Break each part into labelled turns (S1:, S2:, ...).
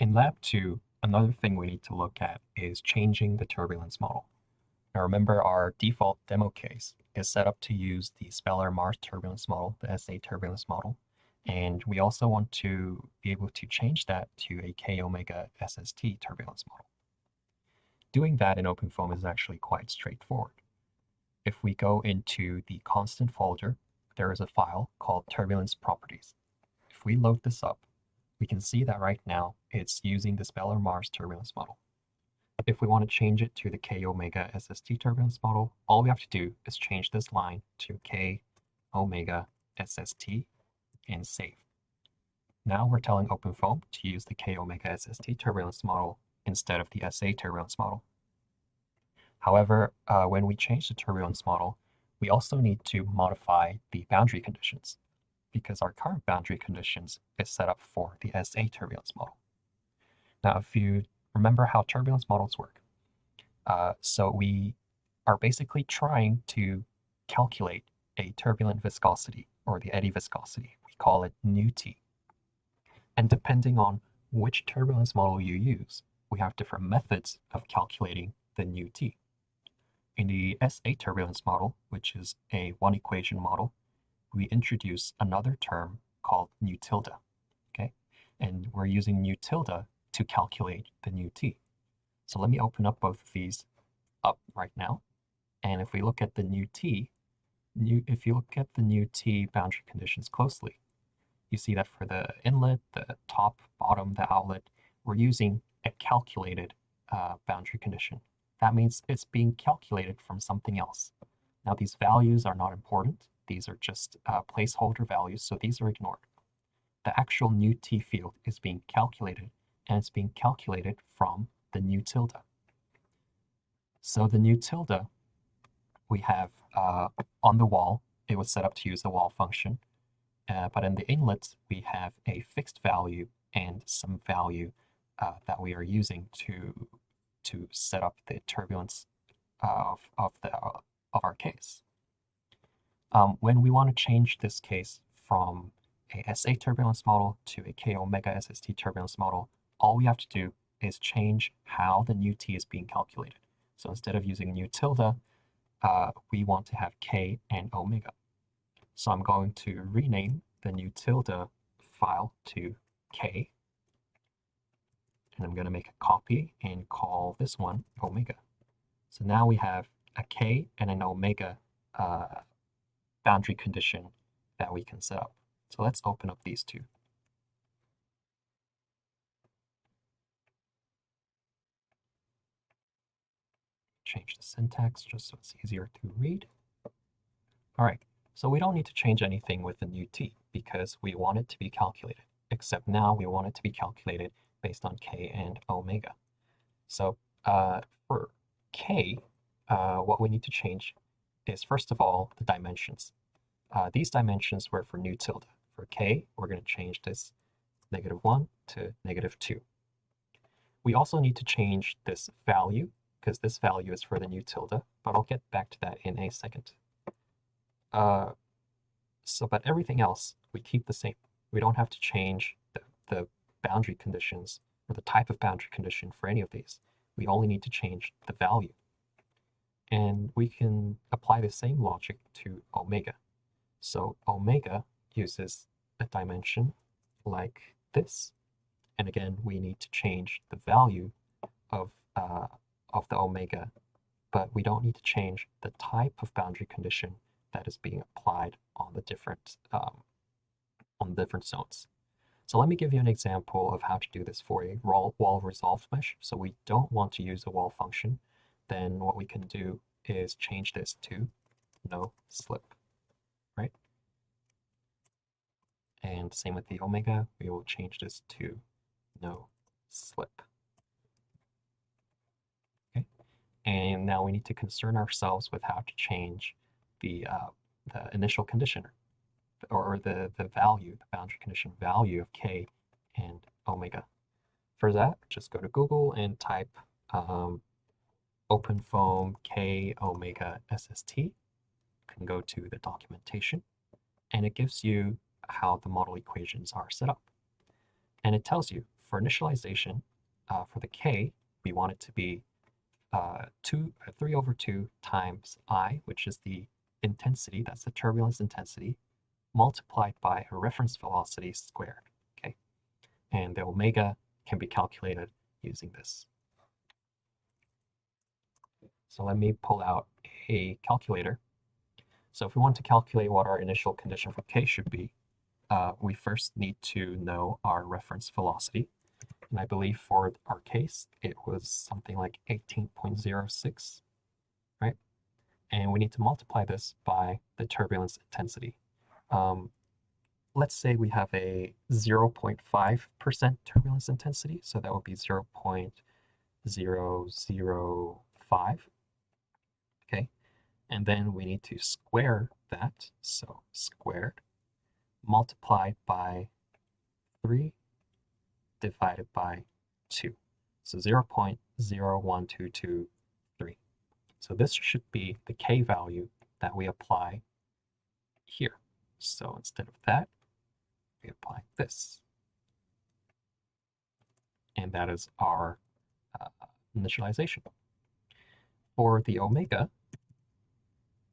S1: In Lab 2, another thing we need to look at is changing the turbulence model. Now remember our default demo case is set up to use the Speller-Mars turbulence model, the SA turbulence model, and we also want to be able to change that to a K omega SST turbulence model. Doing that in OpenFOAM is actually quite straightforward. If we go into the constant folder, there is a file called turbulence properties. If we load this up, we can see that right now it's using the Speller-Mars turbulence model. If we want to change it to the K omega SST turbulence model, all we have to do is change this line to K omega SST and save. Now we're telling OpenFOAM to use the K omega SST turbulence model instead of the SA turbulence model. However, when we change the turbulence model, we also need to modify the boundary conditions because our current boundary conditions is set up for the SA turbulence model. Now, if you remember how turbulence models work, so we are basically trying to calculate a turbulent viscosity or the eddy viscosity. We call it nu T. And depending on which turbulence model you use, we have different methods of calculating the nu T. In the SA turbulence model, which is a one equation model, we introduce another term called nu tilde, okay? And we're using nu tilde to calculate the nu T. So let me open up both of these up right now. And if we look at the nu T, if you look at the nu T boundary conditions closely, you see that for the inlet, the top, bottom, the outlet, we're using a calculated boundary condition. That means it's being calculated from something else. Now these values are not important. These are just placeholder values, so these are ignored. The actual nu T field is being calculated, and it's being calculated from the nu tilde. So the nu tilde we have on the wall, it was set up to use the wall function, but in the inlet we have a fixed value and some value that we are using to set up the turbulence of our case. When we want to change this case from a SA turbulence model to a K omega SST turbulence model, all we have to do is change how the nu T is being calculated. So instead of using nu tilde, we want to have K and omega. So I'm going to rename the nu tilde file to K, and I'm going to make a copy and call this one omega. So now we have a K and an omega boundary condition that we can set up. So let's open up these two. Change the syntax just so it's easier to read. All right, so we don't need to change anything with the nu T because we want it to be calculated, except now we want it to be calculated based on K and omega. So for K, what we need to change is, first of all, the dimensions. These dimensions were for nu tilde. For K, we're going to change this -1 to -2. We also need to change this value, because this value is for the nu tilde, but I'll get back to that in a second. But everything else, we keep the same. We don't have to change the boundary conditions or the type of boundary condition for any of these. We only need to change the value. And we can apply the same logic to omega. So omega uses a dimension like this. And again, we need to change the value of the omega, but we don't need to change the type of boundary condition that is being applied on the different zones. So let me give you an example of how to do this for a wall resolved mesh. So we don't want to use a wall function. Then what we can do is change this to no slip, right? And same with the omega, we will change this to no slip. Okay, and now we need to concern ourselves with how to change the initial condition, or the value, the boundary condition value of K and omega. For that, just go to Google and type OpenFOAM K omega SST. You can go to the documentation, and it gives you how the model equations are set up. And it tells you for initialization, for the k, we want it to be 3 over 2 times I, which is the intensity, that's the turbulence intensity, multiplied by a reference velocity squared, okay? And the omega can be calculated using this. So let me pull out a calculator. So if we want to calculate what our initial condition for k should be, we first need to know our reference velocity. And I believe for our case, it was something like 18.06, right? And we need to multiply this by the turbulence intensity. Let's say we have a 0.5% turbulence intensity, so that would be 0.005, okay? And then we need to square that, so squared, multiplied by 3 divided by 2. So 0.01223. So this should be the k value that we apply here. So instead of that, we apply this. And that is our initialization. For the omega,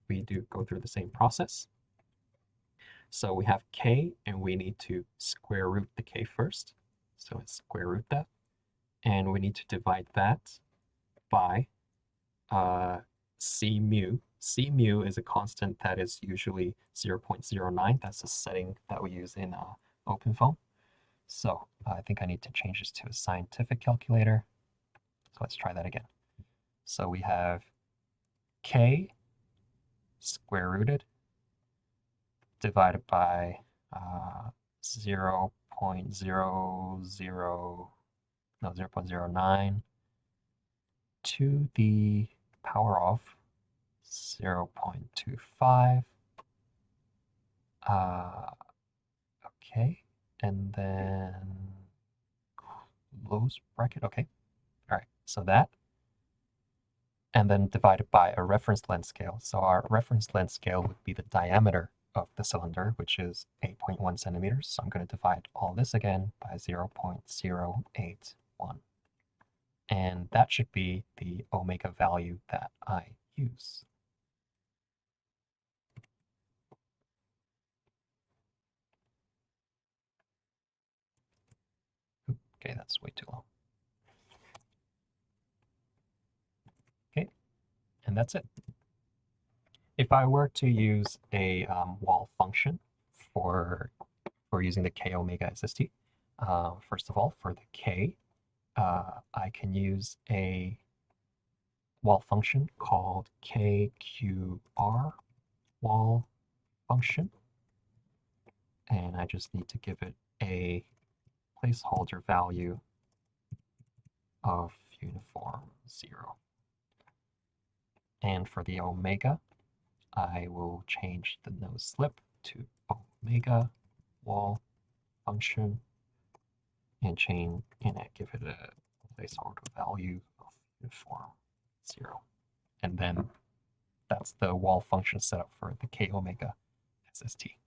S1: we do go through the same process. So we have k, and we need to square root the k first. So let's square root that. And we need to divide that by C mu. C mu is a constant that is usually 0.09. That's a setting that we use in OpenFOAM. So I think I need to change this to a scientific calculator. So let's try that again. So we have k square rooted divided by 0.09 to the power of 0.25. Okay, and then close bracket. Okay, all right, so that, and then divided by a reference length scale. So our reference length scale would be the diameter of the cylinder, which is 8.1 centimeters. So I'm going to divide all this again by 0.081. And that should be the omega value that I use. Okay, that's way too long. Okay, and that's it. If I were to use a wall function for using the k omega SST, first of all, for the k, I can use a wall function called kqr wall function, and I just need to give it a placeholder value of uniform 0. And for the omega, I will change the no slip to omega wall function and give it a placeholder value of uniform 0. And then that's the wall function set up for the k omega SST.